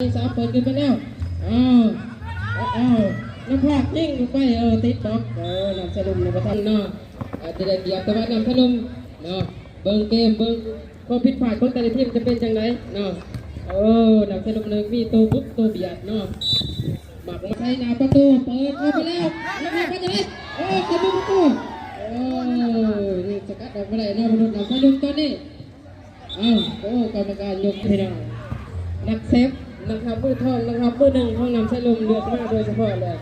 สามเปิดขึ้นไปแล้วน้ำพากยิ่งไปติดบล็อกนำสลุมในประทันเนาะอาจจะได้เกียบแต่ว่านำสลุมเนาะเบิ้งเกมเบิ้งก็ผิดพลาดคนแต่ละทีมจะเป็นจังไรเนาะนำสลุมเลยมีตัวบุ๊กตัวเบียดเนาะหมักมาใช้หน้าประตูเปิดเข้าไปแล้วแล้วก็จะได้กระบุกประตูนี่สกัดออกมาได้เนาะมนุษย์นำสลุมตอนนี้กรรมการยกให้เรานักเซฟนะครับมือทองนะครับมือหนึ่งของนำสลุมเลือกมาโดยเฉพาะเลย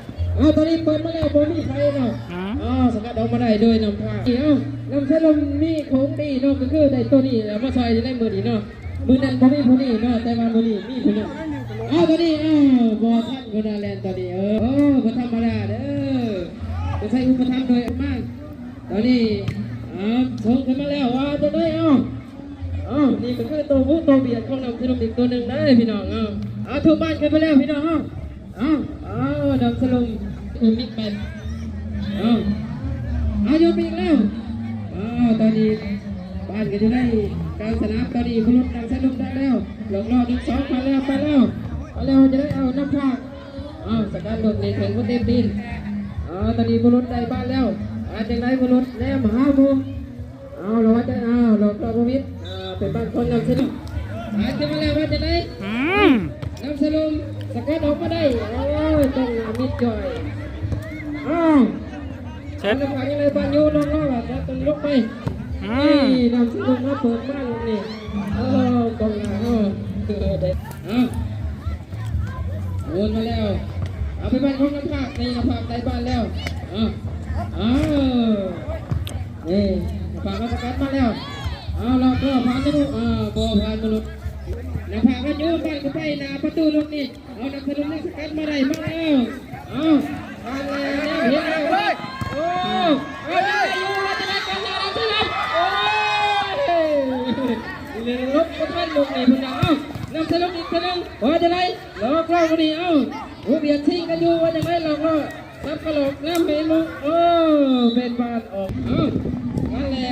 ตอนนี้เปิดมาแล้วโบมีใครเนาะสกัดออกมาได้โดยนำผ้านำสลุมมีของดีเนาะก็คือได้ตัวนี้แล้วมาซอยจะได้มือดีเนาะมือนั้นพอดีเนาะแต่ว่ามือนี้มีคนนึงตอนนี้บอท่านกุณาแลนตอนนี้บอธรรมดาเด้อจะใช้อุปธรรมโดยมากตอนนี้ส่งขึ้นมาแล้วว่าจะได้นี่ก็คือตัวผู้ตัวเบียดของนำสลุมอีกตัวหนึ่งได้พี่น้องทุกบ้านกันไปแล้วพี่น้องนำสลุมมิกแมนโยนไปอีกแล้วตอนนี้บ้านกันอยู่ในกลางสนามตอนนี้พลุนนำสลุมได้แล้วหลอกล่อ1-2ไปแล้วจะได้เอาน้ำพากสกัดหลุดในแข่งคนเต็มดินตอนนี้พลุนได้บ้านแล้วจะได้พลุนแนมหาบุมเราจะหลอกล่อพวิทเป็นบ้านคนนำสลุมจะมาแล้วว่าจะได้นำสลุมสกัดออกมาได้ต้องมิดจ่อยเช็ดน้ำพังยังไงบ้านโยนน้องๆจะต้องยกไปนำสลุมมาเปิดบ้านนี่กองหน้าเด็ดวนมาแล้วเอาไปบ้านของน้ำผักนี่น้ำผักได้บ้านแล้วนี่น้ำผักมาสกัดมาแล้วเราก็ผ่านมนุษย์บ่ผ่านมนุษย์น้ำผักก็โยนบ้านก็ไปหน้าประตูลูกนี่น้ำสลุมนี่สกัดมาได้มาแล้วผ่านแล้วเห็นแล้วได้อยู่เราจะได้กันแล้วใช่ไหมเลี้ยงรถก็ท่านลูกนี่พุ่นนำสลุมอีกคนนึงว่าจะได้หลอกล่อคนนี้เบียดทิ้งกันอยู่ว่าจะได้หลอกล่อซับกระโหลกน้ำเป็นลูกเป็นบานออกนั่นแหละ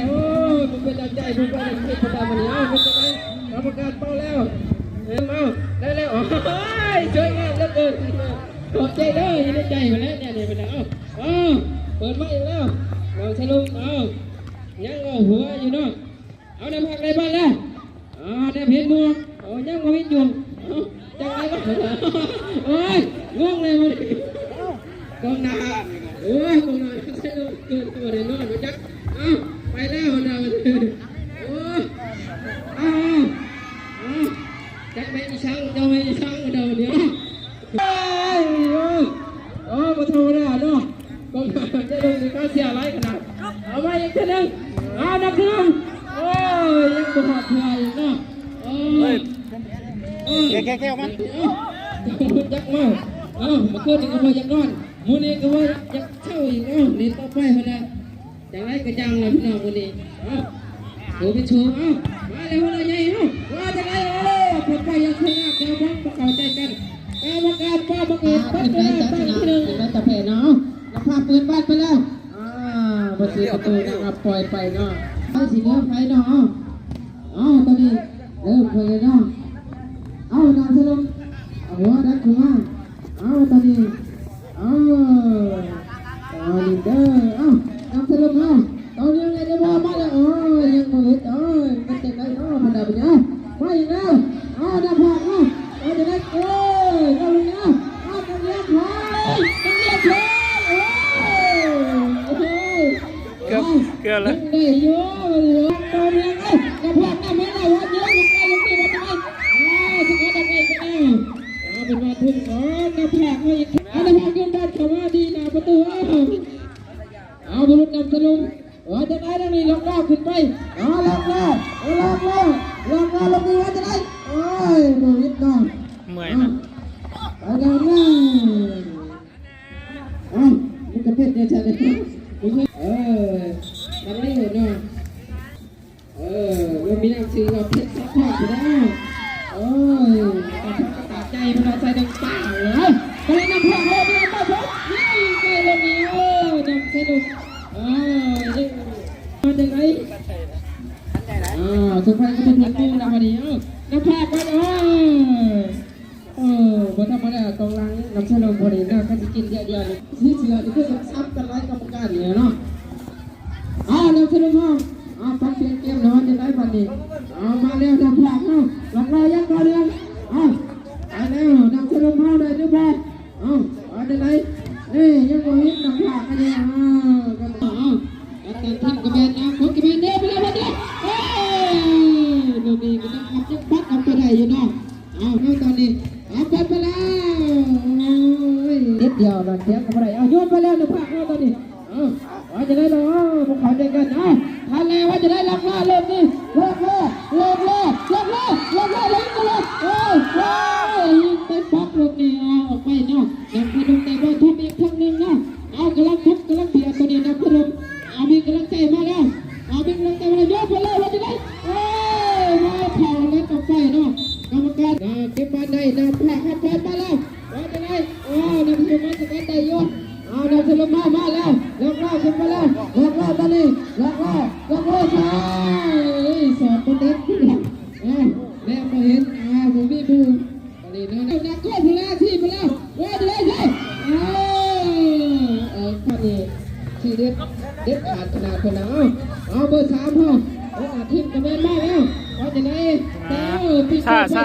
มันเป็นใจผมก็เลยคิดประมาณนี้เป็นยังไงกรรมการเป้าแล้วได้แล้วช่วยงานเหลือเกินขอบใจเด้อยังได้ใจมาแล้วเนี่ยเป็นยังเปิดมาอีกแล้วนำสลุมยังหัวอยู่เนาะเอาน้ำผักในบ้านแล้วได้เพียนมัวยังมาวิ่งอยู่จังไรก็งงเลยมันกองนากองนาเกิดตัวเรนนจักไปแล้วนะจักไม่มีช่างเจ้าไม่มีช่างเดินเดี๋ยวมาโทรได้เนาะกองนาจะลงในการเสียไรขนาดเอาไปอีกทีนึงนักเรียนยังบุกหัดเถื่อนเนาะแค่ออกมายักมามาเกิดอีกว่ายักนอนมูนี่ก็ว่ายักเช่าอีกนี่ต่อไปพอนะจากไรก็จังเลยพี่น้องมูนี่ดูไปชูมาเลยหัวใหญ่ว่าจากไรคนไปยังเคยเจ้าบ้องประกอบใจกันกรรมการป้าบังเอิญปั้นไปแล้วตั้งที่หนึ่งแล้วแต่แผ่เนาะแล้วพาปืนบ้านไปแล้วประตูนะครับปล่อยไปเนาะให้สีเหลืองไปเนาะตอนนี้เริ่มเลยเนาะนำสลุมหัวดันหัวตอนนี้เด้อนำสลุมตอนนี้ไงจะบอกมาแล้วยังมืดมันจะได้มันได้เป็นยังมาอีกแล้วได้พอจะได้เราเลยนะต้องเรียกเลยเกือบแล้วได้เยอะตอนนี้กระเพาะน้ำไม่ได้ว่าเยอะลงไปว่าจะได้สกัดอะไรก็ได้เป็นว่าทุ่งกระเพาะมาอีกกระเพาะยืนบ้านเขาว่าดีนะประตูบอลนำสลุมจะได้แล้วนี่ล็อกล่อขึ้นไปล็อกล่อลงมือว่าจะได้มือนิดหน่อยเมื่อยนะไปแล้วนะมันกระเพาะเนี่ยใช่ไหมทำได้หมดเนาะเรามีน้ำซื้อเราเพชรซักผ้าไปแล้วตัดใจมันเราใส่ดังเปล่าเลยไปนำผักโลดเลยมาพบนี่ไปลงนี้นำสนุกมาจากไหนสุพรรณก็เป็นทีมกู้นะวันนี้น้ำผักไป บ่ธรรมดากองหลังน้ำเฉลิมบ่ได้น่าก็สิกินเดียวๆนี่สิเสือนี่คือซับกันหลายกรรมการเนี่ยเนาะน้ำเฉลิมเฮาฟังเสียงเกมเนาะจะได้บัดนี้มาแล้วน้ำพลากเฮาหลักรอยังก่อนเดือนไปแล้วน้ำเฉลิมเฮาได้หรือบ่ได้ไหนนี่ยังบ่เห็นน้ำพลากกันเนี่ยกันอาจารย์ทิมกระเบนนะคนกระเบนเด้ไปเลยบัดนี้ลูกนี้ก็ต้องขับยังปัดเอาไปได้อยู่เนาะตอนนี้ปัดไปแล้วนิดเดียวเราเสียงกันไปได้โยนไปแล้วน้ำพลากเฮาตอนนี้ว่าจะได้หรอพวกเขาใจกันทันแล้วว่าจะได้ลักล่าเริ่มนี่เลิกยิงเต็มบล็อกลูกนี่ออกไปเนาะยังพดุงแต่บอลทุบอีกครั้งหนึ่งเนาะกำลังทุบกำลังเบียดตัวนี้นะพดุงมีกำลังใจมาแล้วมีกำลังใจมาแล้วโยนไปเลยว่าจะได้มาเผาแล้วต่อไปเนาะกรรมการเก็บมาได้นะพลาดครับมาแล้วว่าจะได้นำทีมมาสกัดได้โยนนำทีมมาแล้วลักล่าขึ้นมาแล้วลักล่าตอนนี้ลักล่าใช่สอบประเด็นขึ้นแล้วมาเห็นผมมีดูตอนนี้นะนักโทษพลาที่มาแล้วว่าจะได้ใช่ข้อนี้ที่เด็ดขาดขนาดคนนะเบอร์3พ่อทีมกระเบนมาแล้วว่าจะได้ปีศาจจะ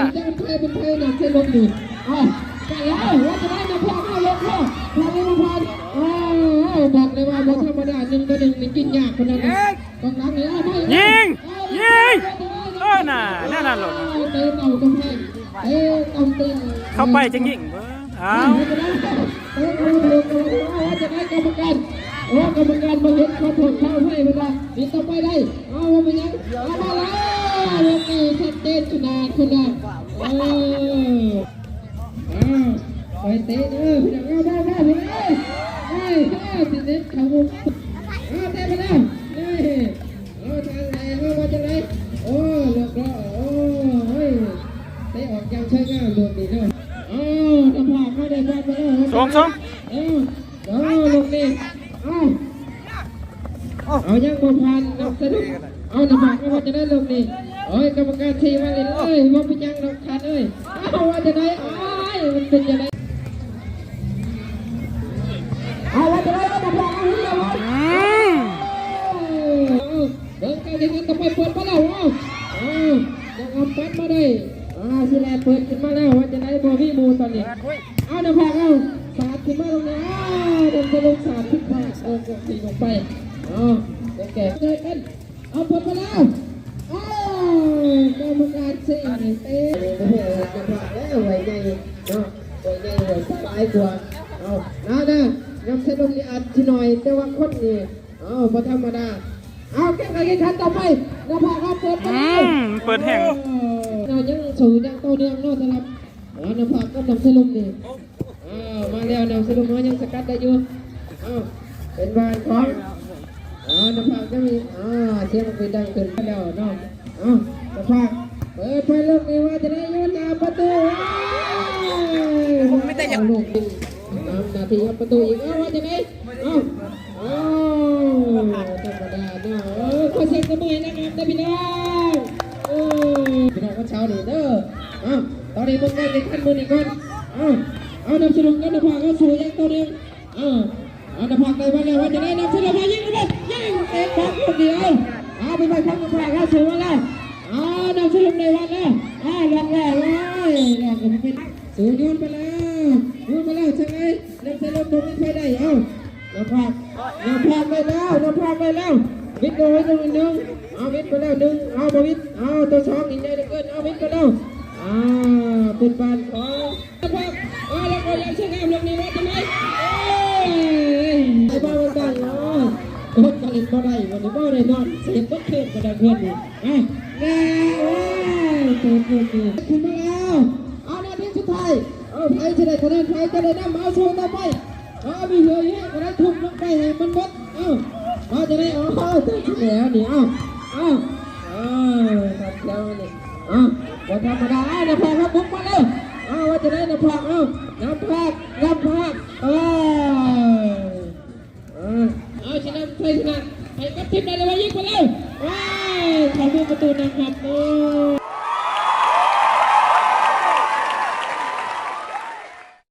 เป็นไทยนะเทลงอยู่ไปแล้วว่าจะได้นะพ่อลงพ่อบอกเลยว่าบธรรมดา1-1นี่กินยากคนนั้นกองหลังเลยยิงน่ะนั่นหล่นเตะเต่ากำแพงต้องเตะเข้าไปจังยิงจะได้กรรมการกรรมการมาเห็นเขาถูกเข้าให้เวลานี่ต้องไปได้ว่าเป็นยังมาแล้วลูกนี้ชัดเจนขนาดคนนั้นไปเตะพี่น้องบ้าพี่น้องติดเน็ตเขาเตะไปแล้วนี่ทางไหนว่าจะไหนเลือกรอเตะออกยังใช้งานลูกนี้เนาะน้ำผากไม่ได้บอลไปแล้วส่งลูกนี้ยังบอลผ่านนับสนุกน้ำผากว่าจะได้ลูกนี้กรรมการทีมาเลยว่าเป็นยังเราขาดว่าจะได้มันเป็นยังไงว่าจะได้น้ำผากเดินการแข่งขันต่อไปเปิดมาแล้วยังเอาปัดมาได้สิแลเปิดขึ้นมาแล้วว่าจะได้บอวี่มูตอนนี้น้ำผากสาดขึ้นมาตรงนี้โดนกระโดดสาดขึ้นมากดสีลงไปแก่เจอกันเปิดมาแล้วกรรมการเสียเตะจะผ่านแล้วไว้ใหญ่เนาะไว้ใหญ่ไว้สบายกว่ายำเส้นลมนี่อัดที่หน่อยแต่ว่าคนนี่พอธรรมดาแข่งขันต่อไปน้ำผากเปิดแห่งยังสูงยังโตเนืองนอกสลับน้ำผากก็นำเส้นลมนี่มาแล้วนำเส้นลมมายังสกัดได้อยู่เป็นบานของน้ำผากจะมีเสียงไปดังขึ้นแล้วน้องน้ำผากเปิดไฟลูกนี้ว่าจะได้ย้อนตาประตูไม่ได้ยังลูกนาทีประตูอีกว่าจะได้ธรรมดาเนาะขอเสียงกระมือนะครับพี่น้องพี่น้องก็เช้านี่เด้อตอนนี้มึงได้ในขั้นมือนี่ก่อนนำสนุกกันน้ำผากก็สู่ยังตัวเดียวน้ำผากได้มาแล้วว่าจะได้นำสนุกมายิงกันยิงเตะบอลคนเดียวไปไปพักน้ำผากก็สู่มาแล้วนำสนุกในวันแล้วลองแล้วลองกันเป็นสู่โยนไปแล้วช่างไงนำสนุกตรงนี้ไปได้น้ำผากไปแล้ววิทย์โดยตัวหนึ่งวิทย์ไปแล้วบวิทย์ตัวสองอีกใจเด็กเกินวิทย์ไปแล้วเป็นบานของน้ำผากแล้วก็ยังช่างงามลงนี้ว่าจะไหมไอ้บ้ามันตั้งคนผลิตมาได้วันนี้บ้าได้นอนเสียบก็เพิ่มกระดังเพื่อนนี่ตัวคุณมาแล้วนาทีสุดท้ายไทยจะได้คะแนนไทยจะได้นำเอาส่วนต่อไปมีเหือเยอะก็ได้ทุ่มลงไปให้มันหมดจะได้ตัวแล้วนี่ตัดแล้วนี่วันธรรมดาน้ำผากครับบุกมาแล้วว่าจะได้น้ำผากน้ำผากชนะไทยชนะให้กับทีมได้เลยว่ายิงไปแล้วขอดูประตูนะครับ